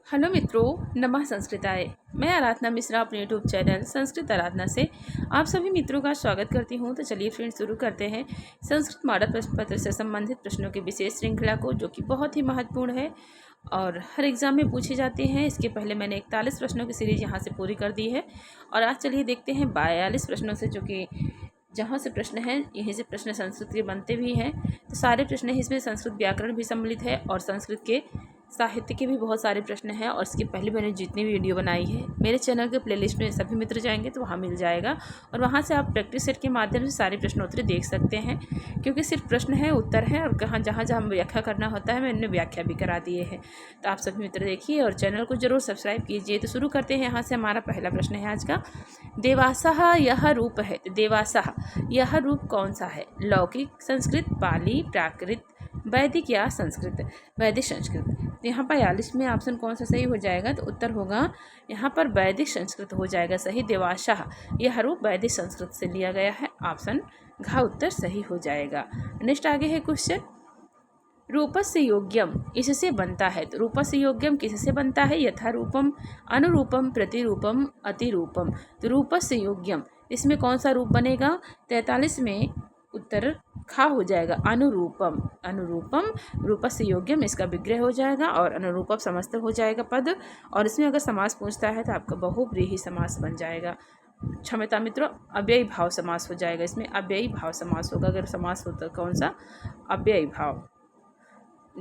Hello मित्रों, नमः संस्कृताय। मैं आराधना मिश्रा अपने यूट्यूब चैनल संस्कृत आराधना से आप सभी मित्रों का स्वागत करती हूं। तो चलिए फ्रेंड्स शुरू करते हैं संस्कृत मॉडल प्रश्न पत्र से संबंधित प्रश्नों की विशेष श्रृंखला को, जो कि बहुत ही महत्वपूर्ण है और हर एग्जाम में पूछे जाते हैं। इसके पहले मैंने 41 प्रश्नों की सीरीज यहाँ से पूरी कर दी है और आज चलिए देखते हैं 42 प्रश्नों से, जो कि जहाँ से प्रश्न हैं यहीं से प्रश्न संस्कृत के बनते भी हैं। तो सारे प्रश्न इसमें संस्कृत व्याकरण भी सम्मिलित है और संस्कृत के साहित्य के भी बहुत सारे प्रश्न हैं। और इसके पहले मैंने जितनी भी वीडियो बनाई है मेरे चैनल के प्लेलिस्ट में सभी मित्र जाएंगे तो वहाँ मिल जाएगा और वहाँ से आप प्रैक्टिस सेट के माध्यम से सारे प्रश्नोत्तरी देख सकते हैं, क्योंकि सिर्फ प्रश्न है, उत्तर है और कहाँ जहाँ जहाँ व्याख्या करना होता है मैंने व्याख्या भी करा दिए हैं। तो आप सभी मित्र देखिए और चैनल को जरूर सब्सक्राइब कीजिए। तो शुरू करते हैं। यहाँ से हमारा पहला प्रश्न है आज का, देवासः यह रूप है। देवासः यह रूप कौन सा है? लौकिक, संस्कृत, पाली, प्राकृत, वैदिक या संस्कृत? वैदिक संस्कृत। तो यहाँ 42 में ऑप्शन कौन सा सही हो जाएगा? तो उत्तर होगा यहाँ पर वैदिक संस्कृत हो जाएगा सही। देवासः यह रूप वैदिक संस्कृत से लिया गया है। ऑप्शन घ उत्तर सही हो जाएगा। नेक्स्ट आगे है क्वेश्चन, रूपस्य योग्यम इससे बनता है। तो रूपस्य योग्यम किससे बनता है? यथा रूपम, अनुरूपम, प्रतिरूपम, अतिरूपम। तो रूपस्य योग्यम इसमें कौन सा रूप बनेगा? 43 में उत्तर खा हो जाएगा, अनुरूपम। अनुरूपम रूपस्य योग्यम इसका विग्रह हो जाएगा और अनुरूपम समस्त हो जाएगा पद। और इसमें अगर समास पूछता है तो आपका बहुव्रीहि समास बन जाएगा। क्षमता मित्रों, अव्ययी भाव समास हो जाएगा। इसमें अव्ययी भाव समास होगा। अगर समास होता कौन सा? अव्ययी भाव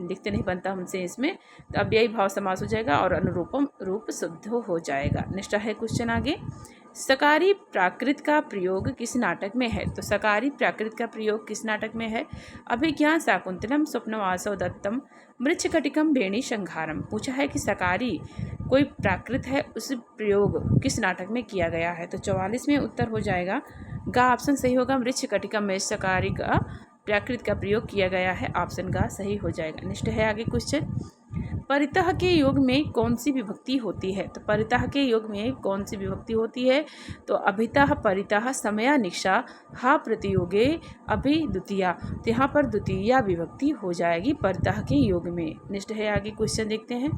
लिखते नहीं बनता हमसे इसमें, तो अव्ययी भाव समास हो जाएगा और अनुरूपम रूप शुद्ध हो जाएगा। नेक्स्ट है क्वेश्चन आगे, सकारी प्राकृत का प्रयोग किस नाटक में है? तो सकारी प्राकृत का प्रयोग किस नाटक में है? अभिज्ञान शाकुंतलम, स्वप्नवासव दत्तम, मृच्छकटिकम, बेणी संहारम। पूछा है कि सकारी कोई प्राकृत है, उस प्रयोग किस नाटक में किया गया है? तो 44 में उत्तर हो जाएगा गा ऑप्शन सही होगा। मृच्छकटिकम में सकारी का प्राकृत का प्रयोग किया गया है। ऑप्शन गा सही हो जाएगा। नेक्स्ट है आगे क्वेश्चन, परितः के योग में कौन सी विभक्ति होती है? तो परितः के योग में कौन सी विभक्ति होती है? तो अभितः, परितः, समया, निक्षा, हा प्रतियोगे, अभि द्वितीया। तो यहाँ पर द्वितीया विभक्ति हो जाएगी परितः के योग में। नेक्स्ट है आगे क्वेश्चन देखते हैं,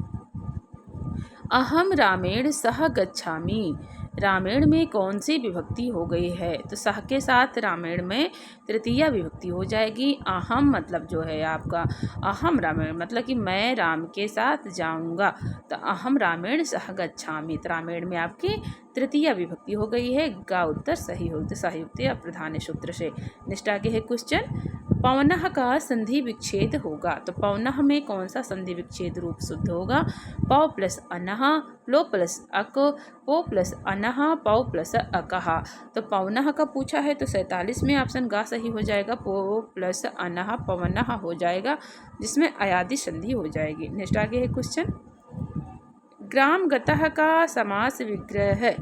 अहम रामेण सह गच्छामि। रामेण में कौन सी विभक्ति हो गई है? तो सह के साथ रामेण में तृतीया विभक्ति हो जाएगी। अहम मतलब जो है आपका अहम रामेण मतलब कि मैं राम के साथ जाऊंगा। तो अहम रामेण सह गच्छामि, तो रामेण में आपकी तृतीया विभक्ति हो गई है। गा उत्तर सही होते सायुक्त या प्रधान सूत्र से। नेक्स्ट आगे है क्वेश्चन, पवनः का संधि विच्छेद होगा। तो पवनः में कौन सा संधि विच्छेद रूप शुद्ध होगा? पौ प्लस अनः, लो प्लस अक, पो प्लस अनः, पौ प्लस अकः। तो पवनः का पूछा है तो 47 में ऑप्शन गा सही हो जाएगा। पो प्लस अनः पवनः हो जाएगा, जिसमें अयादि संधि हो जाएगी। नेक्स्ट आगे है क्वेश्चन, ग्राम गतः का समास विग्रह है।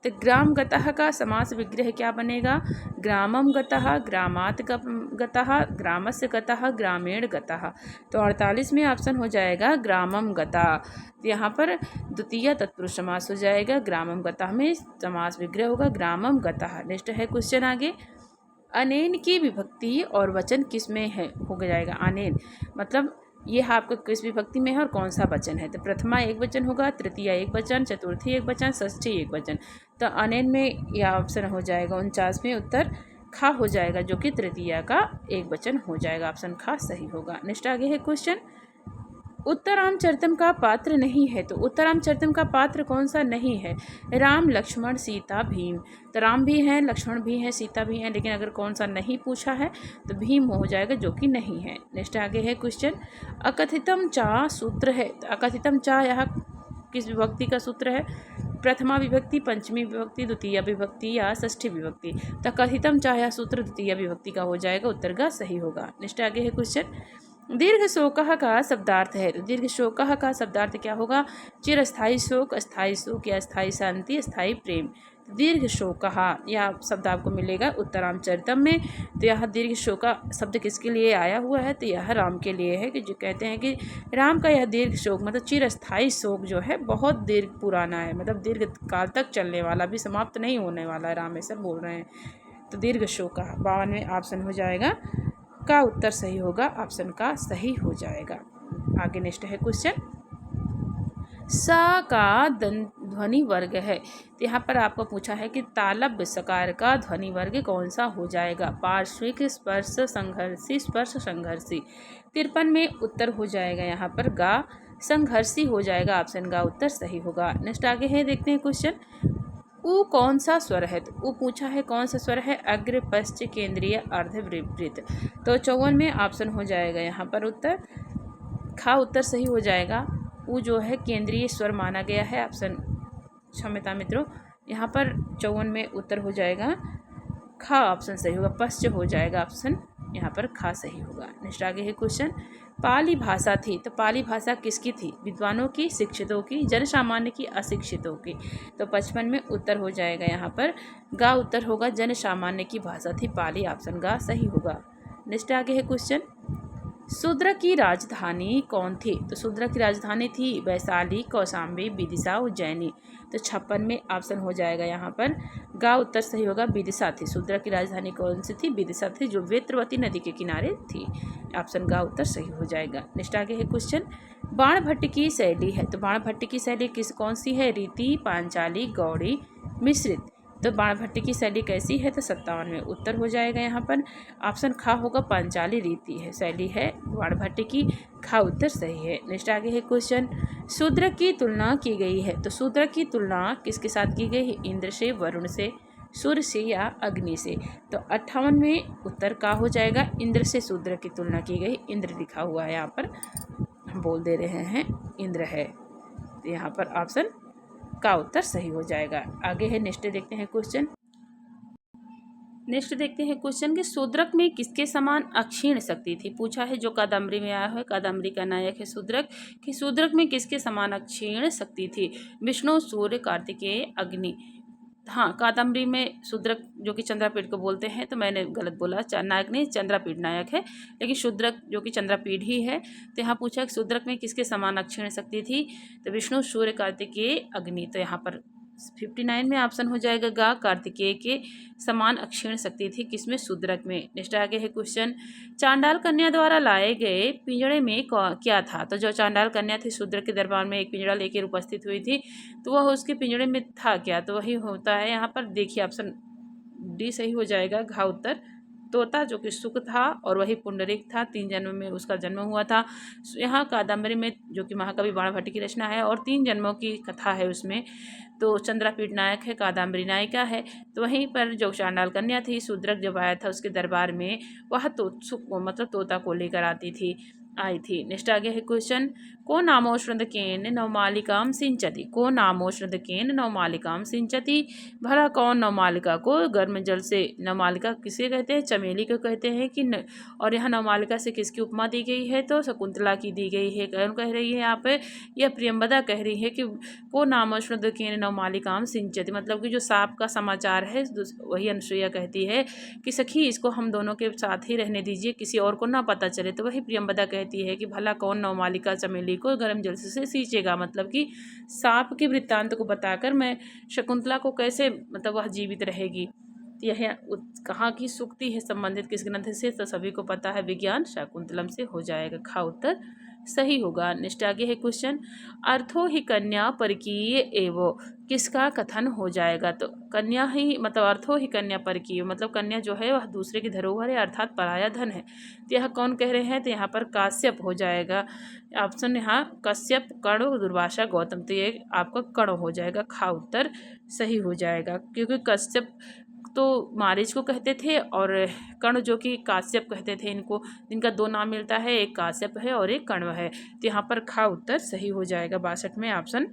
तो ग्राम गतः का समास विग्रह क्या बनेगा? ग्रामम गतः, ग्रामात् गतः, ग्रामस्य गतः, ग्रामीण गतः। तो 48 में ऑप्शन हो जाएगा ग्रामम गता। तो यहाँ पर द्वितीय तत्पुरुष समास हो जाएगा। ग्रामम गतः में समास विग्रह होगा ग्रामम गतः। नेक्स्ट है क्वेश्चन आगे, अनेन की विभक्ति और वचन किस में है? हो जाएगा अनेन मतलब यह आपको किस विभक्ति में है और कौन सा वचन है? तो प्रथमा एक वचन होगा, तृतीया एक वचन, चतुर्थी एक वचन, षष्ठी एक वचन। तो अनेन में यह ऑप्शन हो जाएगा 49 में उत्तर खा हो जाएगा, जो कि तृतीया का एक वचन हो जाएगा। ऑप्शन खा सही होगा। नेक्स्ट आगे है क्वेश्चन, उत्तरामचरितम का पात्र नहीं है। तो उत्तरामचरितम का पात्र कौन सा नहीं है? राम, लक्ष्मण, सीता, भीम। तो राम भी हैं, लक्ष्मण भी हैं, सीता भी हैं, लेकिन अगर कौन सा नहीं पूछा है तो भीम हो जाएगा, जो कि नहीं है। नेक्स्ट आगे है क्वेश्चन, अकथितम चा सूत्र है। तो अकथितम चा यह किस विभक्ति का सूत्र है? प्रथमा विभक्ति, पंचमी विभक्ति, द्वितीय विभक्ति या षष्ठी विभक्ति। तो कथितम चा यह सूत्र द्वितीय विभक्ति का हो जाएगा। उत्तर का सही होगा। नेक्स्ट आगे है क्वेश्चन, दीर्घ शोकः का शब्दार्थ है। तो दीर्घ शोकः का शब्दार्थ क्या होगा? चिरस्थायी शोक, अस्थायी शोक या अस्थायी शांति, अस्थायी प्रेम। तो दीर्घ शोकः यह शब्द आपको मिलेगा उत्तरामचरितम में। तो यह दीर्घ शोक शब्द किसके लिए आया हुआ है? तो यह राम के लिए है, कि जो कहते हैं कि राम का यह दीर्घ शोक मतलब चिरस्थायी शोक जो है बहुत दीर्घ पुराना है, मतलब दीर्घ काल तक चलने वाला, भी समाप्त नहीं होने वाला है, राम ऐसा बोल रहे हैं। तो दीर्घ शोकः 52 ऑप्शन हो जाएगा, का उत्तर सही होगा। ऑप्शन का सही हो जाएगा। आगे नेक्स्ट है क्वेश्चन, सा का ध्वनि वर्ग है। तो यहाँ पर आपको पूछा है कि तालब सकार का ध्वनि वर्ग कौन सा हो जाएगा। पार्श्विक, स्पर्श संघर्षी, स्पर्श संघर्षी। 53 में उत्तर हो जाएगा यहाँ पर गा संघर्षी हो जाएगा। ऑप्शन गा उत्तर सही होगा। नेक्स्ट आगे है, देखते हैं क्वेश्चन। ऊ कौन सा स्वर है। तो ऊ पूछा है कौन सा स्वर है। अग्र, पश्च, केंद्रीय, अर्ध, विपरीत। तो 54 में ऑप्शन हो जाएगा यहाँ पर उत्तर खा उत्तर सही हो जाएगा। ऊ जो है केंद्रीय स्वर माना गया है। ऑप्शन क्षमता मित्रों, यहाँ पर 54 में उत्तर हो जाएगा खा ऑप्शन सही होगा। पश्च हो जाएगा ऑप्शन यहाँ पर खा सही होगा। नेक्स्ट आगे है क्वेश्चन। पाली भाषा थी। तो पाली भाषा किसकी थी। विद्वानों की, शिक्षितों की, जनसामान्य की, अशिक्षितों की। तो 55 में उत्तर हो जाएगा यहाँ पर गा उत्तर होगा। जनसामान्य की भाषा थी पाली। ऑप्शन गा सही होगा। नेक्स्ट आगे है क्वेश्चन। शूद्र की राजधानी कौन थी। तो शूद्र की राजधानी थी वैशाली, कौशाम्बी, विदिशा, उज्जैनी। तो 56 में ऑप्शन हो जाएगा यहाँ पर गा उत्तर सही होगा। विदिशा थी। शूद्र की राजधानी कौन सी थी। विदिशा थी, जो वेत्रवती नदी के किनारे थी। ऑप्शन गा उत्तर सही हो जाएगा। नेक्स्ट आगे है क्वेश्चन। बाणभट्ट की शैली है। तो बाणभट्ट की शैली कौन सी है। रीति, पांचाली, गौड़ी, मिश्रित। तो बाणभट्ट की शैली कैसी है। तो 57 में उत्तर हो जाएगा यहाँ पर ऑप्शन खा होगा। पांचाली रीति है, शैली है बाणभट्ट की। खा उत्तर सही है। नेक्स्ट आगे है क्वेश्चन। शूद्र की तुलना की गई है। तो शूद्र की तुलना किसके साथ की गई है। इंद्र से, वरुण से, सूर्य से या अग्नि से। तो 58 में उत्तर का हो जाएगा इंद्र से शूद्र की तुलना की गई। इंद्र लिखा हुआ है यहाँ पर, हम बोल दे रहे हैं इंद्र है। तो यहाँ पर ऑप्शन का उत्तर सही हो जाएगा। आगे है नेक्स्ट देखते हैं क्वेश्चन। नेक्स्ट देखते हैं क्वेश्चन कि शूद्रक में किसके समान अक्षीण शक्ति थी। पूछा है, जो कादम्बरी में आया है, कादम्बरी का नायक है शूद्रक, कि शूद्रक में किसके समान अक्षीण शक्ति थी। विष्णु, सूर्य, कार्तिकेय, अग्नि। हाँ, कादम्बरी में शूद्रक जो कि चंद्रापीठ को बोलते हैं, तो मैंने गलत बोला, नायक नहीं, चंद्रापीठ नायक है, लेकिन शूद्रक जो कि चंद्रापीठ ही है। तो यहाँ पूछा कि शूद्रक में किसके समान अक्षीण शक्ति थी। तो विष्णु, सूर्य, कार्तिकेय, अग्नि। तो यहाँ पर 59 में ऑप्शन हो जाएगा गा कार्तिकेय के समान अक्षीण शक्ति थी किसमें। शूद्रक में। नेक्स्ट आगे है क्वेश्चन। चांडाल कन्या द्वारा लाए गए पिंजड़े में क्या था। तो जो चांडाल कन्या थी शूद्रक के दरबार में एक पिंजड़ा लेकर उपस्थित हुई थी, तो वह उसके पिंजड़े में था क्या। तो वही होता है यहाँ पर, देखिए ऑप्शन डी सही हो जाएगा घा उत्तर। तोता जो कि सुख था, और वही पुंडरीक था। 3 जन्म में उसका जन्म हुआ था। यहाँ कादम्बरी में जो कि महाकवि बाणभट्ट की रचना है, और 3 जन्मों की कथा है उसमें। तो चंद्रापीठ नायक है, कादम्बरी नायिका है। तो वहीं पर जो चांडाल कन्या थी, शूद्रक जब आया था उसके दरबार में, वह तो मतलब तोता को लेकर आई थी। नेक्स्ट आगे है क्वेश्चन। को नामोश्रदकेन नवमालिकाम सिंचती। को नामोश्रदकेन नवमालिकाम सिंचती। भला कौन नवमालिका को गर्म जल से, नवमालिका किसे कहते हैं, चमेली को कहते हैं कि और यहाँ नवमालिका से किसकी उपमा दी गई है। तो शकुंतला की दी गई है। कौन कह रही है यहाँ पे, यह प्रियंवदा कह रही है कि को नामोश्रदकेन नवमालिकाम सिंचती, मतलब कि जो सांप का समाचार है, वही अनुसुईया कहती है कि सखी इसको हम दोनों के साथ ही रहने दीजिए, किसी और को ना पता चले। तो वही प्रियंवदा कहती है कि भला कौन नवमालिका चमेली को गर्म जल से सींचेगा, मतलब कि सांप के वृत्तांत को बताकर मैं शकुंतला को कैसे, मतलब वह जीवित रहेगी। यह कहाँ की सूक्ति है, संबंधित किस ग्रंथ से, तो सभी को पता है, विज्ञान शाकुंतलम से हो जाएगा। खा उत्तर सही होगा। नेक्स्ट आगे है क्वेश्चन। अर्थो ही कन्या परकीय एवं किसका कथन हो जाएगा। तो कन्या ही, मतलब अर्थो ही कन्या परकीय, मतलब कन्या जो है वह दूसरे की धरोहर है, अर्थात पराया धन है। तो यह कौन कह रहे हैं। तो यहाँ पर काश्यप हो जाएगा ऑप्शन। यहाँ कश्यप, कर्ण, दुर्वासा, गौतम। तो ये आपका कर्ण हो जाएगा। खा उत्तर सही हो जाएगा, क्योंकि कश्यप तो मारीच को कहते थे, और कर्ण जो कि काश्यप कहते थे इनको, इनका 2 नाम मिलता है, एक काश्यप है और एक कण्व है। तो यहाँ पर खा उत्तर सही हो जाएगा। 62 में ऑप्शन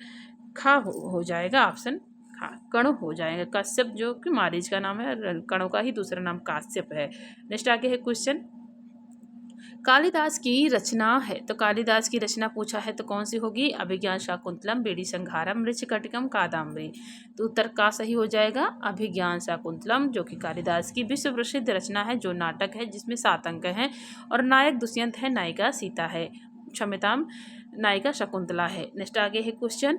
खा हो जाएगा। ऑप्शन खा कर्ण हो जाएगा। कश्यप जो कि मारीच का नाम है, कण्व का ही दूसरा नाम काश्यप है। नेक्स्ट आगे है क्वेश्चन। कालिदास की रचना है। तो कालिदास की रचना पूछा है, तो कौन सी होगी। अभिज्ञान शाकुंतलम, बेड़ी संहारम, मृच्छकटिकम, कादम्बरी। तो उत्तर का सही हो जाएगा अभिज्ञान शाकुंतलम, जो कि कालिदास की विश्व प्रसिद्ध रचना है, जो नाटक है जिसमें 7 अंक हैं, और नायक दुष्यंत है, नायिका सीता है, क्षम्यताम नायिका शकुंतला है। नेक्स्ट आगे है क्वेश्चन।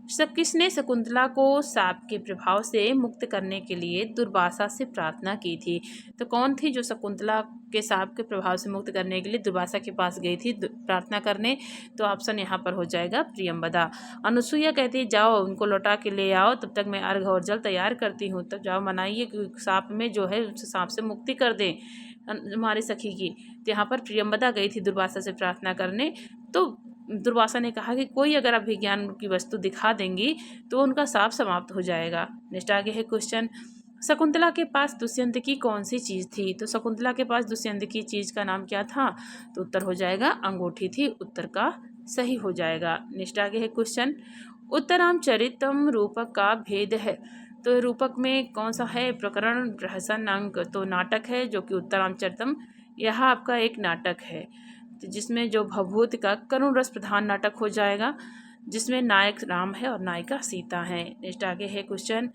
किसने शकुंतला को सांप के प्रभाव से मुक्त करने के लिए दुर्वासा से प्रार्थना की थी? तो कौन थी जो शकुंतला के सांप के प्रभाव से मुक्त करने के लिए दुर्वासा के पास गई थी प्रार्थना करने? तो ऑप्शन यहाँ पर हो जाएगा प्रियंवदा। अनुसुईया कहती है जाओ उनको लौटा के ले आओ, तब तक मैं अर्घ और जल तैयार करती हूँ। तब जाओ मनाइए कि सांप में जो है सांप से मुक्ति कर दें हमारी सखी की। तो यहाँ पर प्रियंवदा गई थी दुर्वासा से प्रार्थना करने। तो दुर्वासा ने कहा कि कोई अगर आप विज्ञान की वस्तु दिखा देंगी तो उनका शाप समाप्त हो जाएगा। नेक्स्ट आगे है क्वेश्चन, शकुंतला के पास दुष्यंत की कौन सी चीज़ थी? तो शकुंतला के पास दुष्यंत की चीज़ का नाम क्या था? तो उत्तर हो जाएगा अंगूठी थी। उत्तर का सही हो जाएगा। नेक्स्ट आगे है क्वेश्चन, उत्तरामचरितम रूपक का भेद है। तो रूपक में कौन सा है? प्रकरण, प्रहसन, अंक। तो नाटक है जो कि उत्तरामचरितम यह आपका एक नाटक है, तो जिसमें जो भभूत का करुण रस प्रधान नाटक हो जाएगा, जिसमें नायक राम है और नायिका सीता है। नेक्स्ट आगे है क्वेश्चन,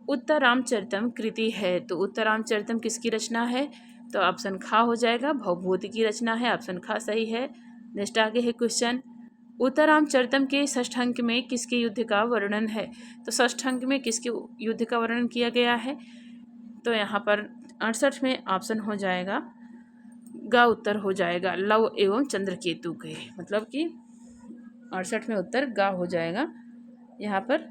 उत्तरामचरितम कृति है। तो उत्तरामचरितम किसकी रचना है? तो ऑप्शन खा हो जाएगा, भवभूति की रचना है। ऑप्शन खा सही है। नेक्स्ट आगे है क्वेश्चन, उत्तरामचरितम के षष्ठ अंक में किसके युद्ध का वर्णन है? तो षष्ठ अंक में किसके युद्ध का वर्णन किया गया है? तो यहाँ पर 68 में ऑप्शन हो जाएगा गा उत्तर हो जाएगा, लव एवं चंद्रकेतु के, मतलब कि 68 में उत्तर गा हो जाएगा। यहाँ पर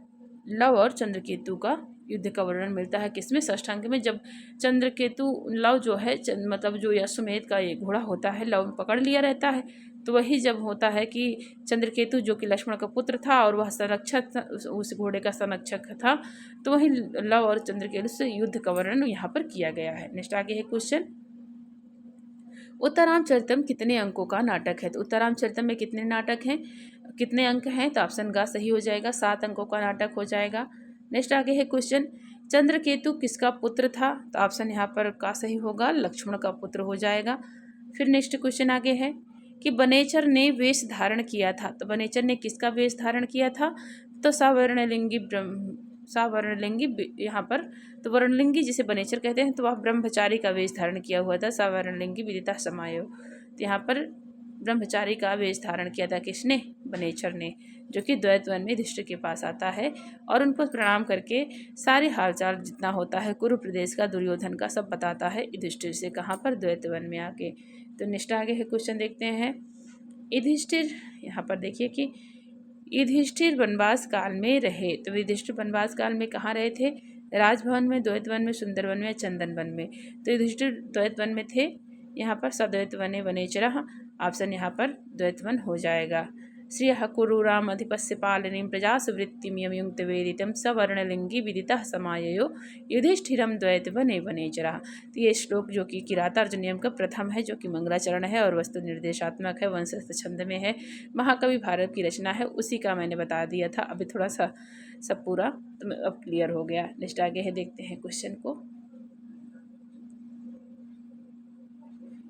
लव और चंद्रकेतु का युद्ध का वर्णन मिलता है किसमें? षष्ठांग में। जब चंद्रकेतु लव जो है मतलब जो अश्वमेध का ये घोड़ा होता है, लव पकड़ लिया रहता है, तो वही जब होता है कि चंद्रकेतु जो कि लक्ष्मण का पुत्र था और वह संरक्षक उस घोड़े का संरक्षक था, तो वही लव और चंद्रकेतु से युद्ध का वर्णन यहाँ पर किया गया है। नेक्स्ट आगे है क्वेश्चन, उत्तरामचरितम कितने अंकों का नाटक है? तो उत्तरामचरितम में कितने नाटक हैं, कितने अंक हैं? तो ऑप्शन गा सही हो जाएगा, 7 अंकों का नाटक हो जाएगा। नेक्स्ट आगे है क्वेश्चन, चंद्रकेतु किसका पुत्र था? तो ऑप्शन यहाँ पर का सही होगा, लक्ष्मण का पुत्र हो जाएगा। फिर नेक्स्ट क्वेश्चन आगे है कि बनेचर ने वेश धारण किया था। तो बनेचर ने किसका वेश धारण किया था? तो सवर्णलिंगी यहाँ पर, तो वर्णलिंगी जिसे बनेचर कहते हैं, तो वह ब्रह्मचारी का वेश धारण किया हुआ था, सवर्णलिंगी विदिता समायो। तो यहाँ पर ब्रह्मचारी का वेश धारण किया था किसने? बनेचर ने, जो कि द्वैत वन में युधिष्ठिर के पास आता है और उनको प्रणाम करके सारे हालचाल जितना होता है कुरु प्रदेश का, दुर्योधन का, सब बताता है युधिष्ठिर से। कहाँ पर? द्वैत वन में आके। तो नेक्स्ट आगे है क्वेश्चन देखते हैं, युधिष्ठिर, यहाँ पर देखिए कि युधिष्ठिर वनवास काल में रहे। तो युधिष्ठिर वनवास काल में कहाँ रहे थे? राजभवन में, द्वैत वन में, सुंदर वन में, चंदन वन में। तो युधिष्ठिर द्वैत वन में थे। यहाँ पर सद्वैत वने वनेचरः, ऑप्शन यहाँ पर द्वैत वन हो जाएगा। श्रियः कुरु राम अधिपस्य पालनीं प्रजासु वृत्तिमियं वेदितं सवर्णलिंगी विदितः समाययो युधिष्ठिरं द्वैत वने वनेचरः। तो ये श्लोक जो कि किरातार्जुन नियम का प्रथम है, जो कि मंगलाचरण है और वस्तु निर्देशात्मक है, वंशस्थ छंद में है, महाकवि भारत की रचना है, उसी का मैंने बता दिया था। अभी थोड़ा सा सब पूरा तो अब क्लियर हो गया। नेक्स्ट आगे है, देखते हैं क्वेश्चन को,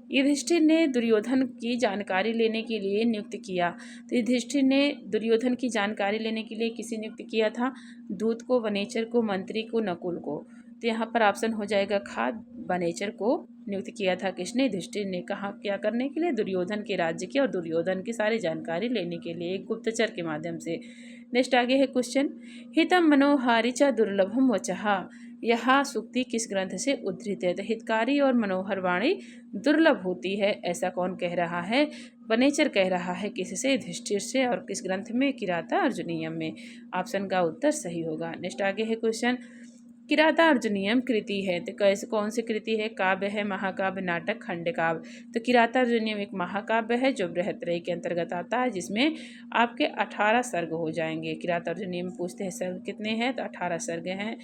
युधिष्ठिर ने दुर्योधन की जानकारी लेने के लिए नियुक्त किया। तो युधिष्ठिर ने दुर्योधन की जानकारी लेने के लिए किसे नियुक्त किया था? दूत को, वनेचर को, मंत्री को, नकुल को। तो यहाँ पर ऑप्शन हो जाएगा खा, वनेचर को नियुक्त किया था किसने? युधिष्ठिर ने। कहा क्या करने के लिए? दुर्योधन के राज्य की और दुर्योधन की सारी जानकारी लेने के लिए, एक गुप्तचर के माध्यम से। नेक्स्ट आगे है क्वेश्चन, हितम मनोहारी च दुर्लभम वचहा, यह सूक्ति किस ग्रंथ से उद्धृत है? तो हितकारी और मनोहर वाणी दुर्लभ होती है, ऐसा कौन कह रहा है? वनेचर कह रहा है। किससे? युधिष्ठिर से। और किस ग्रंथ में? किराता अर्जुनीयम में। ऑप्शन का उत्तर सही होगा। नेक्स्ट आगे है क्वेश्चन, किराता अर्जुनीयम कृति है, तो कैसे कौन सी कृति है? काव्य है, महाकाव्य, नाटक, खंडकाव्य। तो किराता अर्जुनीयम एक महाकाव्य है जो बृहत्रयी के अंतर्गत आता है, जिसमें आपके 18 सर्ग हो जाएंगे। किराता अर्जुनीयम पूछते हैं सर्ग कितने हैं? तो 18 सर्ग हैं।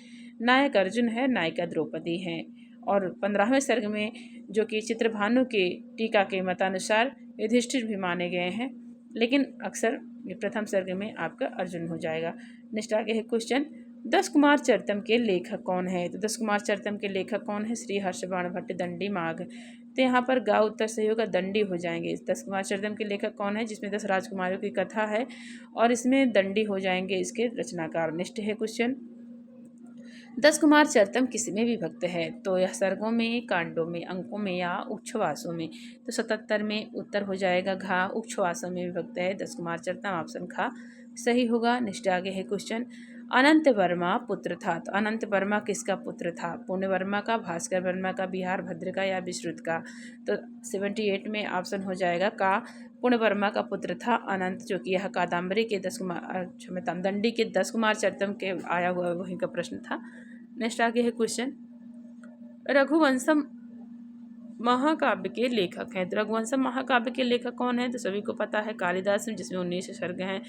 नायक अर्जुन है, नायिका द्रौपदी हैं। और 15वें सर्ग में जो कि चित्रभानु के टीका के मतानुसार युधिष्ठिर भी माने गए हैं, लेकिन अक्सर प्रथम सर्ग में आपका अर्जुन हो जाएगा। नेक्स्ट आगे है क्वेश्चन, 10 कुमार चरितम के लेखक कौन है? तो 10 कुमार चरितम के लेखक कौन है? श्री हर्षबाण भट्ट, दंडी, माघ। तो यहाँ पर गा उत्तर सही होगा, दंडी हो जाएंगे। 10 कुमार चरितम के लेखक कौन है? जिसमें 10 राजकुमारियों की कथा है और इसमें दंडी हो जाएंगे इसके रचनाकार। नेक्स्ट है क्वेश्चन, दस कुमार चरितम किस में विभक्त है? तो यह सर्गों में, कांडों में, अंकों में या उच्छ्वासों में? तो 77 में उत्तर हो जाएगा घा, उच्छ्वासों में विभक्त है दस कुमार चरितम, ऑप्शन खा सही होगा। नेक्स्ट आगे है क्वेश्चन, अनंत वर्मा पुत्र था। तो अनंत वर्मा किसका पुत्र था? पुण्य वर्मा का, भास्कर वर्मा का, बिहार भद्र का या विश्रुत का? तो 78 में ऑप्शन हो जाएगा का, पुण्य वर्मा का पुत्र था अनंत, जो कि यह कादम्बरी के दस कुमार, क्षम्यतां, दंडी के दस कुमार चरितम के आया हुआ वहीं का प्रश्न था। नेक्स्ट आगे है क्वेश्चन, रघुवंशम महाकाव्य के लेखक हैं। तो रघुवंशम महाकाव्य के लेखक कौन है? तो सभी को पता है कालिदास, जिसमें 19 सर्ग हैं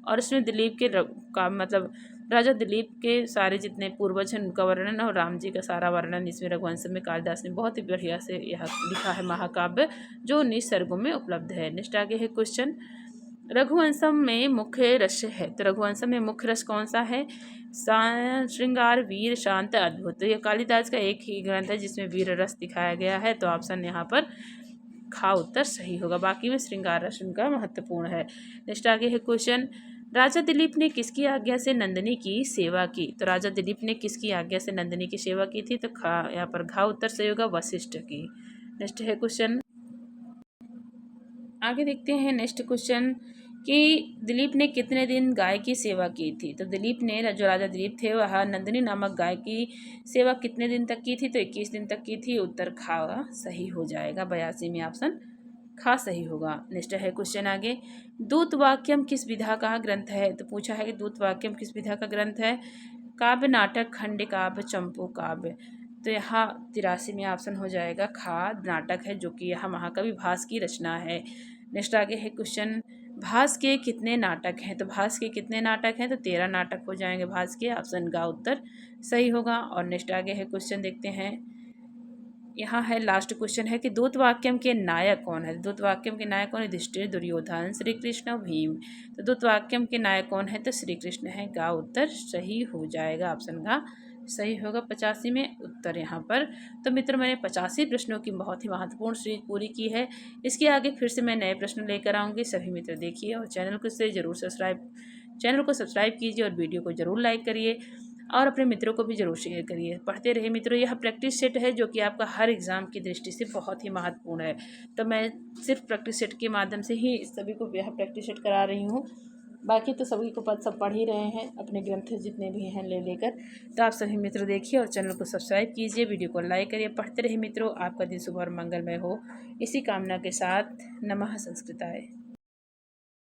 और इसमें दिलीप के का मतलब राजा दिलीप के सारे जितने पूर्वज हैं उनका वर्णन और राम जी का सारा वर्णन इसमें रघुवंश में कालिदास ने बहुत ही बढ़िया से यह लिखा है महाकाव्य, जो 19 सर्गों में उपलब्ध है। नेक्स्ट आगे है क्वेश्चन, रघुवंशम में मुख्य रस है। तो रघुवंशम में मुख्य रस कौन सा है? श्रृंगार, वीर, शांत, अद्भुत। तो यह कालिदास का एक ही ग्रंथ है जिसमें वीर रस दिखाया गया है, तो ऑप्शन यहाँ पर खा उत्तर सही होगा। बाकी में श्रृंगार रस उनका महत्वपूर्ण है। नेक्स्ट आगे है क्वेश्चन, राजा दिलीप ने किसकी आज्ञा से नंदिनी की सेवा की? तो राजा दिलीप ने किसकी आज्ञा से नंदिनी की सेवा की थी? तो खा, यहाँ पर घा उत्तर सही होगा, वशिष्ठ की। नेक्स्ट है क्वेश्चन, आगे देखते हैं नेक्स्ट क्वेश्चन कि दिलीप ने कितने दिन गाय की सेवा की थी? तो दिलीप ने, जो राजा दिलीप थे, वह नंदिनी नामक गाय की सेवा कितने दिन तक की थी? तो 21 दिन तक की थी। उत्तर खा सही हो जाएगा, 82 में ऑप्शन खा सही होगा। नेक्स्ट है क्वेश्चन आगे, दूत वाक्यम किस विधा का ग्रंथ है? तो पूछा है कि दूत वाक्यम किस विधा का ग्रंथ है? काव्य, नाटक, खंड काव्य, चंपू काव्य। तो यहाँ 83 में ऑप्शन हो जाएगा खा, नाटक है, जो कि यहाँ महाकवि भास की रचना है। नेक्स्ट आगे है क्वेश्चन, भास के कितने नाटक हैं? तो भास के कितने नाटक हैं? तो 13 नाटक हो जाएंगे भास के, ऑप्शन का उत्तर सही होगा। और नेक्स्ट आगे है क्वेश्चन देखते हैं, यहाँ है लास्ट क्वेश्चन है कि दूत वाक्यम के नायक कौन है? दूत वाक्यम के नायक कौन है? युधिष्ठिर, दुर्योधन, श्री कृष्ण, भीम। तो दूत वाक्यम के नायक कौन है? तो श्री कृष्ण है, का उत्तर सही हो जाएगा, ऑप्शन का सही होगा। 85 में उत्तर यहाँ पर। तो मित्रों, मैंने 85 प्रश्नों की बहुत ही महत्वपूर्ण सीरीज पूरी की है। इसके आगे फिर से मैं नए प्रश्न लेकर आऊँगी। सभी मित्र देखिए और चैनल को सब्सक्राइब कीजिए और वीडियो को जरूर लाइक करिए और अपने मित्रों को भी जरूर शेयर करिए। पढ़ते रहिए मित्रों। यह प्रैक्टिस सेट है जो कि आपका हर एग्ज़ाम की दृष्टि से बहुत ही महत्वपूर्ण है। तो मैं सिर्फ प्रैक्टिस सेट के माध्यम से ही सभी को यह प्रैक्टिस सेट करा रही हूँ। बाकी तो सभी को सब पढ़ ही रहे हैं अपने ग्रंथ जितने भी हैं ले लेकर। तो आप सभी मित्र देखिए और चैनल को सब्सक्राइब कीजिए, वीडियो को लाइक करिए। पढ़ते रहिए मित्रों। आपका दिन शुभ और मंगलमय हो, इसी कामना के साथ नमः संस्कृताय।